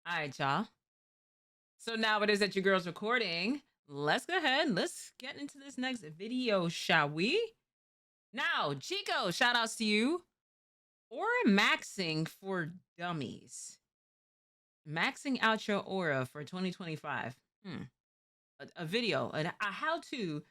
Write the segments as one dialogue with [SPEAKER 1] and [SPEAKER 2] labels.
[SPEAKER 1] All right, y'all. So now it is that your girl's recording. Let's go ahead. Let's get into this next video, shall we? Now, Chico, shout outs to you. Aura maxing for dummies. Maxing out your aura for 2025. A video, a how to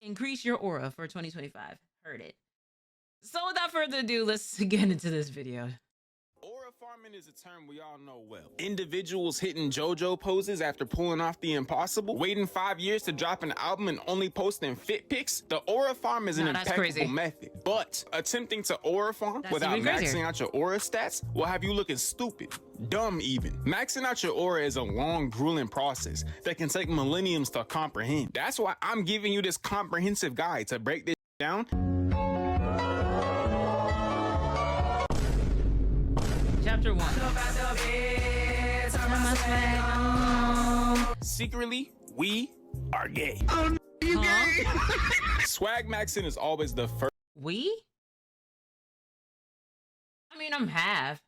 [SPEAKER 1] increase your aura for 2025. Heard it. So without further ado, let's get into this video.
[SPEAKER 2] Aura farming is a term we all know well. Individuals hitting JoJo poses after pulling off the impossible, waiting 5 years to drop an album and only posting fit pics. The aura farm is an impeccable method, but attempting to aura farm without maxing out your aura stats will have you looking stupid, dumb even. Maxing out your aura is a long, grueling process that can take millenniums to comprehend. That's why I'm giving you this comprehensive guide to break this down.
[SPEAKER 1] Chapter 1.
[SPEAKER 2] Secretly, we are gay. You gay? Swag maxing is always the first.
[SPEAKER 1] We? I mean, I'm half,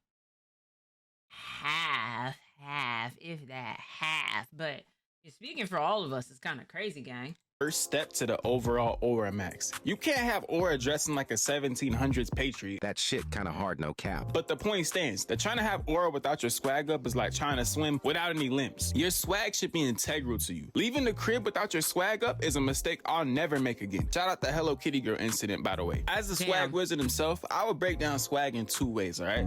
[SPEAKER 1] if that, half. But you're speaking for all of us. It's kind of crazy, gang.
[SPEAKER 2] First step to the overall aura max. You can't have aura dressing like a 1700s patriot.
[SPEAKER 3] That shit kind of hard, no cap.
[SPEAKER 2] But the point stands that trying to have aura without your swag up is like trying to swim without any limbs. Your swag should be integral to you. Leaving the crib without your swag up is a mistake I'll never make again. Shout out the Hello Kitty girl incident, by the way. As the swag wizard himself, I would break down swag in 2 ways, all right?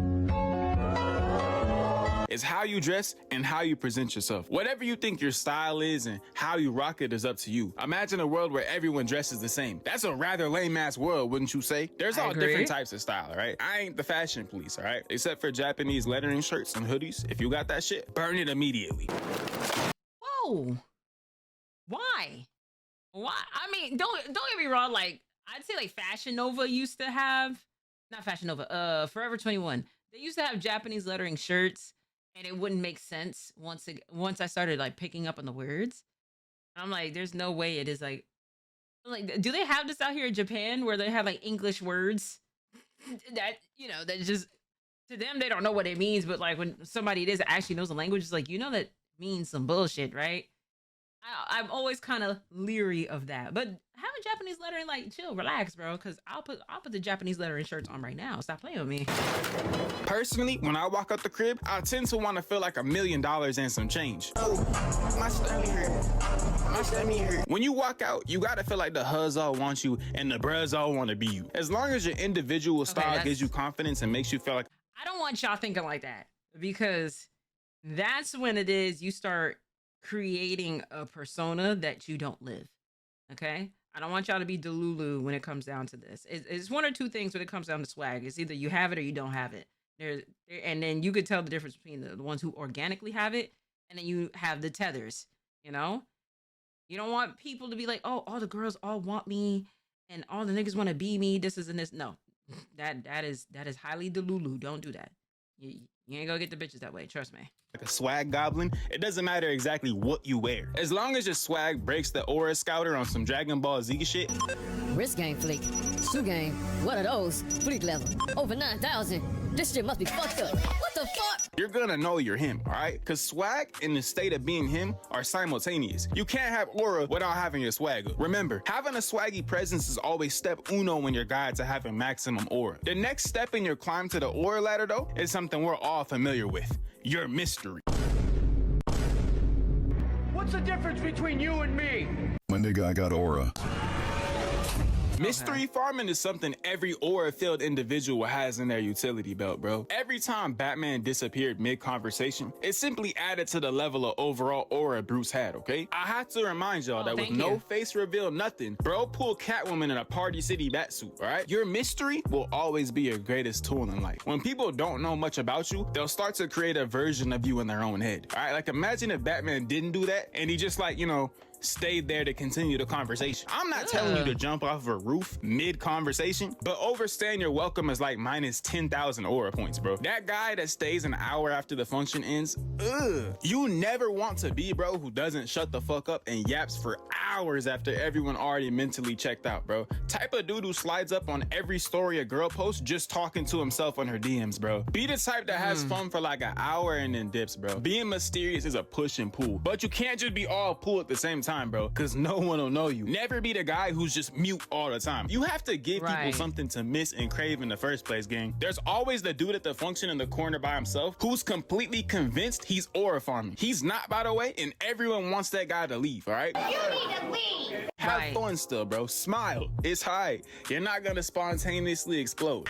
[SPEAKER 2] It's how you dress and how you present yourself. Whatever you think your style is and how you rock it is up to you. Imagine a world where everyone dresses the same. That's a rather lame ass world, wouldn't you say? There's all different types of style, right? I ain't the fashion police, all right? Except for Japanese lettering shirts and hoodies. If you got that shit, burn it immediately.
[SPEAKER 1] Whoa. Why? I mean, don't get me wrong. Like, I'd say like Fashion Nova used to have, not Fashion Nova, Forever 21. They used to have Japanese lettering shirts. And it wouldn't make sense once I started like picking up on the words. I'm like, there's no way it is like, do they have this out here in Japan where they have like English words that, you know, that just, to them, they don't know what it means. But like when somebody it is that actually knows the language, it's like, you know, that means some bullshit, right? I'm always kind of leery of that. But having Japanese lettering, like, chill, relax, bro. Because I'll put the Japanese lettering shirts on right now. Stop playing with me.
[SPEAKER 2] Personally, when I walk out the crib, I tend to want to feel like $1 million and some change. Oh, my stomach hurt. My stomach hurt. When you walk out, you gotta feel like the huz all want you and the bros all want to be you. As long as your individual style gives you confidence and makes you feel like...
[SPEAKER 1] I don't want y'all thinking like that. Because that's when it is you start creating a persona that you don't live. Okay? I don't want y'all to be delulu when it comes down to this. It's one or two things when it comes down to swag. It's either you have it or you don't have it. And then you could tell the difference between the ones who organically have it and then you have the tethers, you know? You don't want people to be like, oh, all the girls all want me and all the niggas want to be me. This is and this. No, that is highly delulu. Don't do that. You ain't gonna get the bitches that way. Trust me.
[SPEAKER 2] Like a swag goblin, it doesn't matter exactly what you wear. As long as your swag breaks the aura scouter on some Dragon Ball Z shit.
[SPEAKER 4] Wrist game fleek. Shoe game. What are those? Fleek level. Over 9,000. This shit must be fucked up. What the fuck?
[SPEAKER 2] You're gonna know you're him, all right? Because swag and the state of being him are simultaneous. You can't have aura without having your swag up. Remember, having a swaggy presence is always step uno when your guide to having maximum aura. The next step in your climb to the aura ladder, though, is something we're all familiar with. Your mystery.
[SPEAKER 5] What's the difference between you and me?
[SPEAKER 6] My nigga, I got aura.
[SPEAKER 2] Mystery farming is something every aura-filled individual has in their utility belt, bro. Every time Batman disappeared mid-conversation, it simply added to the level of overall aura Bruce had, okay? I have to remind y'all that with no face reveal, nothing, bro pulled Catwoman in a Party City batsuit, all right? Your mystery will always be your greatest tool in life. When people don't know much about you, they'll start to create a version of you in their own head, all right? Like, imagine if Batman didn't do that, and he just, like, you know, stay there to continue the conversation. I'm not telling you to jump off of a roof mid-conversation, but overstaying your welcome is like minus 10,000 aura points, bro. That guy that stays an hour after the function ends, you never want to be, bro, who doesn't shut the fuck up and yaps for hours after everyone already mentally checked out, bro. Type of dude who slides up on every story a girl posts just talking to himself on her DMs, bro. Be the type that has fun for like an hour and then dips, bro. Being mysterious is a push and pull, but you can't just be all pull at the same time, bro, because no one will know you. Never be the guy who's just mute all the time. You have to give people something to miss and crave in the first place, gang. There's always the dude at the function in the corner by himself who's completely convinced he's aura farming. He's not, by the way, and everyone wants that guy to leave, all right?
[SPEAKER 6] You need to leave.
[SPEAKER 2] Have fun still, bro. Smile. It's high. You're not gonna spontaneously explode.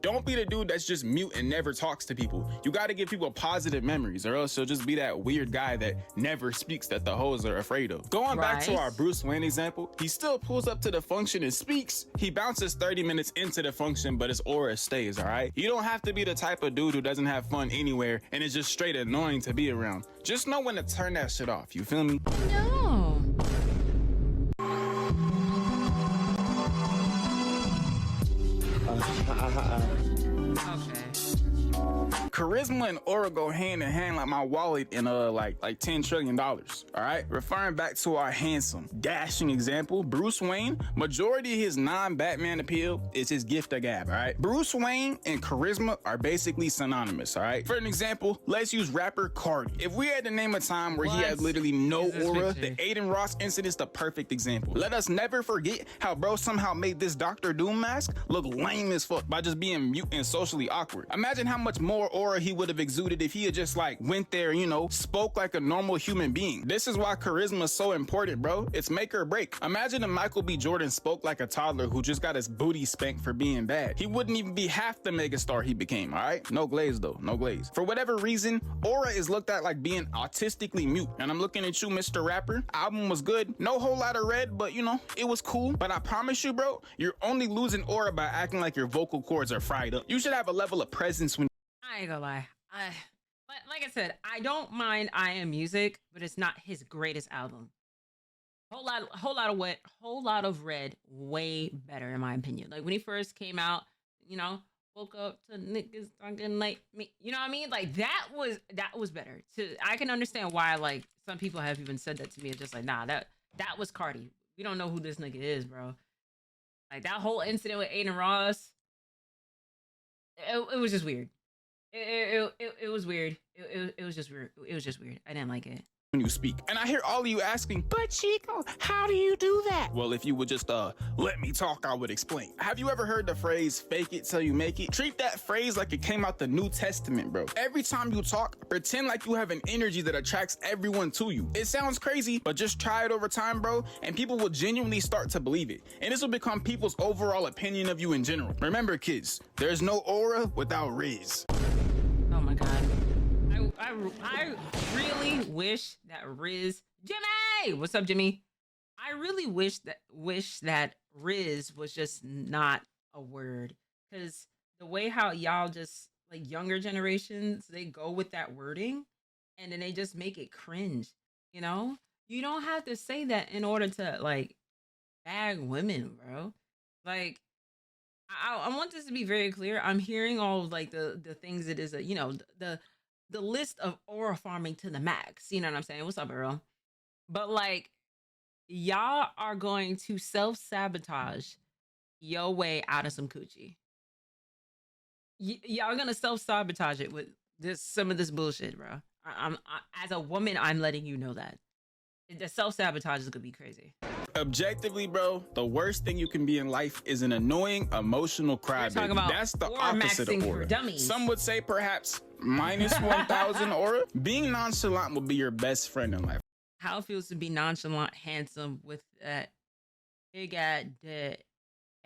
[SPEAKER 2] Don't be the dude that's just mute and never talks to people. You gotta give people positive memories, or else you'll just be that weird guy that never speaks that the hoes are afraid of. Going back to our Bruce Wayne example, he still pulls up to the function and speaks. He bounces 30 minutes into the function, but his aura stays, all right? You don't have to be the type of dude who doesn't have fun anywhere and is just straight annoying to be around. Just know when to turn that shit off, you feel me?
[SPEAKER 1] No. Okay.
[SPEAKER 2] Charisma and aura go hand in hand like my wallet and like $10 trillion. All right, referring back to our handsome, dashing example, Bruce Wayne. Majority of his non-Batman appeal is his gift of gab. All right, Bruce Wayne and charisma are basically synonymous. All right, for an example, let's use rapper Cardi. If we had to name a time where he had literally no aura, the Aiden Ross incident's the perfect example. Let us never forget how bro somehow made this Dr. Doom mask look lame as fuck by just being mute and socially awkward. Imagine how much more aura he would have exuded if he had just like went there, you know, spoke like a normal human being. This is why charisma is so important, bro. It's make or break. Imagine if Michael B. Jordan spoke like a toddler who just got his booty spanked for being bad. He wouldn't even be half the megastar he became, all right? No glaze though, no glaze. For whatever reason, aura is looked at like being autistically mute. And I'm looking at you, Mr. Rapper. Album was good. No whole lot of red, but you know, it was cool. But I promise you, bro, you're only losing aura by acting like your vocal cords are fried up. You should have a level of presence when
[SPEAKER 1] I ain't gonna lie. Like I said, I don't mind I Am Music, but it's not his greatest album. Whole lot of red, way better in my opinion. Like when he first came out, you know, woke up to niggas talking like me. You know what I mean? Like that was better. I can understand why like some people have even said that to me. It's just like, nah, that was Cardi. We don't know who this nigga is, bro. Like that whole incident with Aiden Ross, it was just weird. It was weird. It was just weird. It was just weird. I didn't like it.
[SPEAKER 2] When you speak. And I hear all of you asking, but Chico, how do you do that? Well, if you would just let me talk, I would explain. Have you ever heard the phrase fake it till you make it? Treat that phrase like it came out the New Testament, bro. Every time you talk, pretend like you have an energy that attracts everyone to you. It sounds crazy, but just try it over time, bro, and people will genuinely start to believe it. And this will become people's overall opinion of you in general. Remember, kids, there's no aura without Riz.
[SPEAKER 1] Oh my god. I really wish that Jimmy! What's up, Jimmy? I really wish that Riz was just not a word. Because the way how y'all just, like younger generations, they go with that wording and then they just make it cringe, you know? You don't have to say that in order to, like, bag women, bro. Like, I want this to be very clear. I'm hearing all of, like, the things it is, you know, the list of aura farming to the max. You know what I'm saying? What's up, Earl? But like, y'all are going to self-sabotage your way out of some coochie. Y'all gonna self-sabotage it with some of this bullshit, bro. As a woman, I'm letting you know that. The self-sabotage is gonna be crazy.
[SPEAKER 2] Objectively, bro, the worst thing you can be in life is an annoying, emotional crybaby. That's the opposite of aura. Some would say perhaps minus 1,000 aura. Being nonchalant will be your best friend in life.
[SPEAKER 1] How it feels to be nonchalant, handsome, with that big ass dick,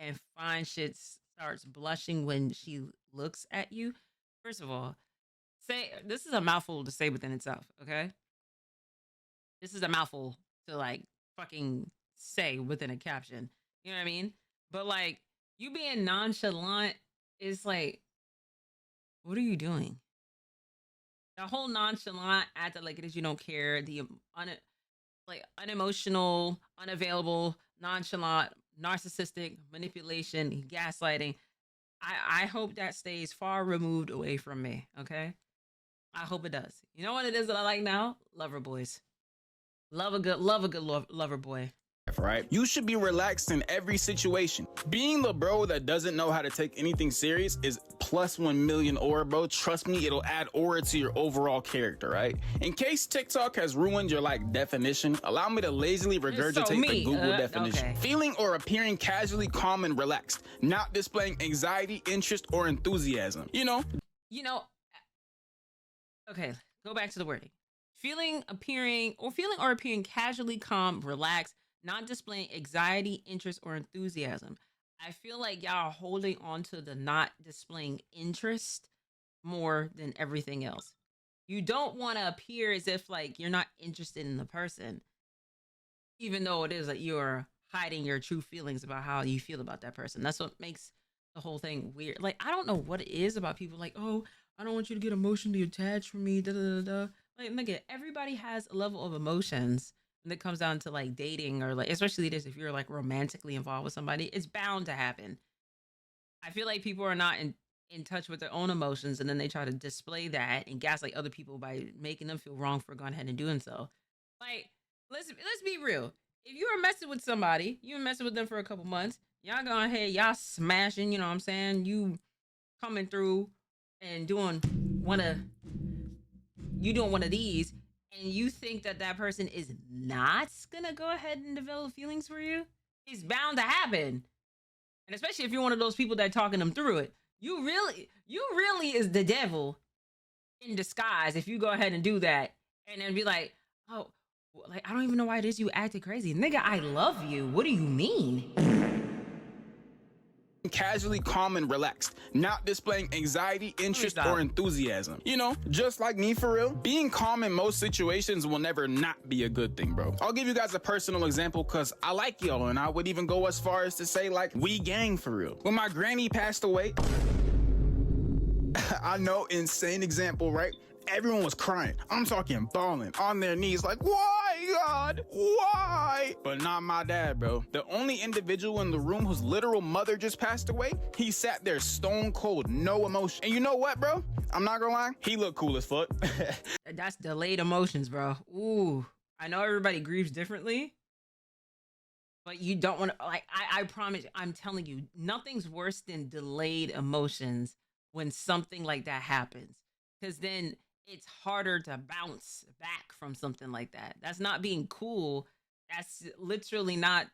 [SPEAKER 1] and fine shit starts blushing when she looks at you. First of all, this is a mouthful to say within itself, okay? This is a mouthful to like fucking say within a caption. You know what I mean? But like, you being nonchalant is like, what are you doing? The whole nonchalant, acting like it is you don't care, the like unemotional, unavailable, nonchalant, narcissistic, manipulation, gaslighting. I hope that stays far removed away from me. Okay, I hope it does. You know what it is that I like now? Lover boys. Love a good lover boy.
[SPEAKER 2] Right? You should be relaxed in every situation. Being the bro that doesn't know how to take anything serious is plus 1 million aura, bro. Trust me, it'll add aura to your overall character, right? In case TikTok has ruined your like definition, allow me to lazily regurgitate the Google definition.
[SPEAKER 1] Okay.
[SPEAKER 2] Feeling or appearing casually calm and relaxed, not displaying anxiety, interest, or enthusiasm. You know,
[SPEAKER 1] Okay, go back to the wording. Feeling or appearing casually calm, relaxed, not displaying anxiety, interest, or enthusiasm. I feel like y'all are holding on to the not displaying interest more than everything else. You don't want to appear as if like you're not interested in the person, even though it is that you're hiding your true feelings about how you feel about that person. That's what makes the whole thing weird. Like, I don't know what it is about people like, oh, I don't want you to get emotionally attached from me. Da, da, da, da. Like, nigga, everybody has a level of emotions when it comes down to like dating, or like, especially this, if you're like romantically involved with somebody, it's bound to happen. I feel like people are not in touch with their own emotions, and then they try to display that and gaslight other people by making them feel wrong for going ahead and doing so. Like, let's be real. If you are messing with somebody, you been messing with them for a couple months, y'all going ahead, y'all smashing, you know what I'm saying? You coming through and doing one of these, and you think that that person is not gonna go ahead and develop feelings for you, it's bound to happen. And especially if you're one of those people that talking them through it, you really is the devil in disguise if you go ahead and do that and then be like, oh, like, I don't even know why it is you acted crazy. Nigga, I love you. What do you mean?
[SPEAKER 2] casually calm and relaxed, not displaying anxiety, interest, or enthusiasm. You know, just like me for real. Being calm in most situations will never not be a good thing, bro. I'll give you guys a personal example because I like y'all, and I would even go as far as to say, like, we gang for real. When my granny passed away, I know, insane example, right? Everyone was crying. I'm talking bawling on their knees like, why, God? Why? But not my dad, bro. The only individual in the room whose literal mother just passed away, he sat there stone cold, no emotion. And you know what, bro? I'm not gonna lie, he looked cool as fuck.
[SPEAKER 1] That's delayed emotions, bro. Ooh, I know everybody grieves differently, but you don't want to, like, I promise, I'm telling you, nothing's worse than delayed emotions when something like that happens. Because then it's harder to bounce back from something like that. That's not being cool. That's literally not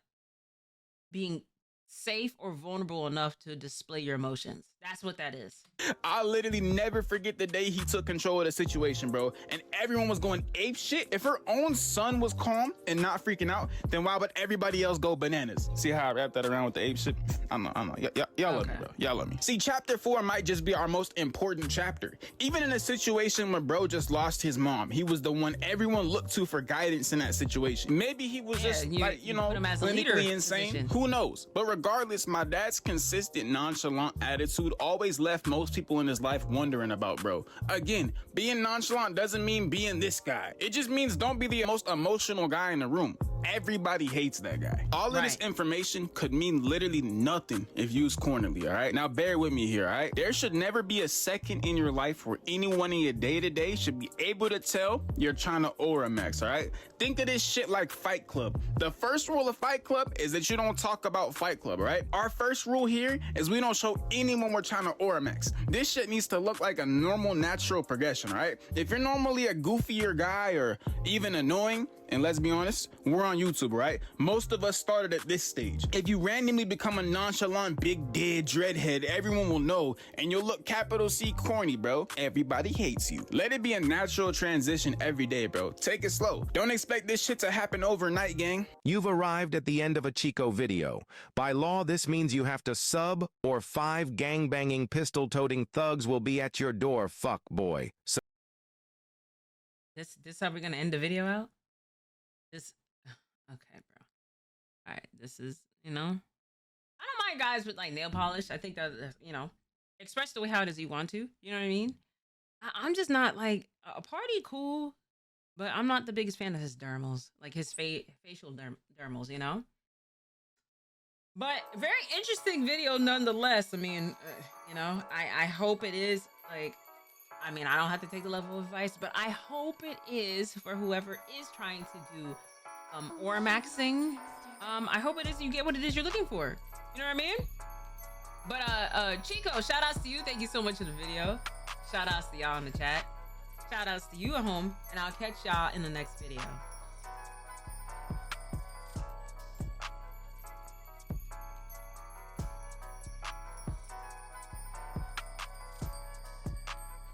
[SPEAKER 1] being safe or vulnerable enough to display your emotions. That's what that is.
[SPEAKER 2] I literally never forget the day he took control of the situation, bro. And everyone was going ape shit. If her own son was calm and not freaking out, then why would everybody else go bananas? See how I wrapped that around with the ape shit? I know. Y'all love me, bro. Y'all love me. See, chapter 4 might just be our most important chapter. Even in a situation where bro just lost his mom, he was the one everyone looked to for guidance in that situation. Maybe he was just like, you know, clinically insane. Position. Who knows? But regardless, my dad's consistent nonchalant attitude always left most people in his life wondering about bro. Again, being nonchalant doesn't mean being this guy. It just means don't be the most emotional guy in the room. Everybody hates that guy. All of this information could mean literally nothing if used cornerly, all right? Now bear with me here, all right? There should never be a second in your life where anyone in your day-to-day should be able to tell you're trying to aura max, all right? Think of this shit like Fight Club. The first rule of Fight Club is that you don't talk about Fight Club, all right? Our first rule here is we don't show anyone we're trying to aura max. This shit needs to look like a normal, natural progression, all right? If you're normally a goofier guy or even annoying, and let's be honest, we're on YouTube, right? Most of us started at this stage. If you randomly become a nonchalant, big dead dreadhead, everyone will know, and you'll look capital C corny, bro. Everybody hates you. Let it be a natural transition every day, bro. Take it slow. Don't expect this shit to happen overnight, gang.
[SPEAKER 3] You've arrived at the end of a Chico video. By law, this means you have to sub, or 5 gangbanging, pistol-toting thugs will be at your door, fuck boy. So
[SPEAKER 1] This how we're gonna end the video out? This, okay, bro. All right, this is, you know, I don't mind guys with like nail polish. I think that, you know, express the way how it is you want to. You know what I mean? I'm just not like a party cool, but I'm not the biggest fan of his dermals, like his facial dermals, you know. But very interesting video nonetheless. I mean, you know, I hope it is like. I mean, I don't have to take the level of advice, but I hope it is for whoever is trying to do aura maxing. I hope it is you get what it is you're looking for. You know what I mean? But Chico, shout outs to you. Thank you so much for the video. Shout outs to y'all in the chat. Shout outs to you at home, and I'll catch y'all in the next video.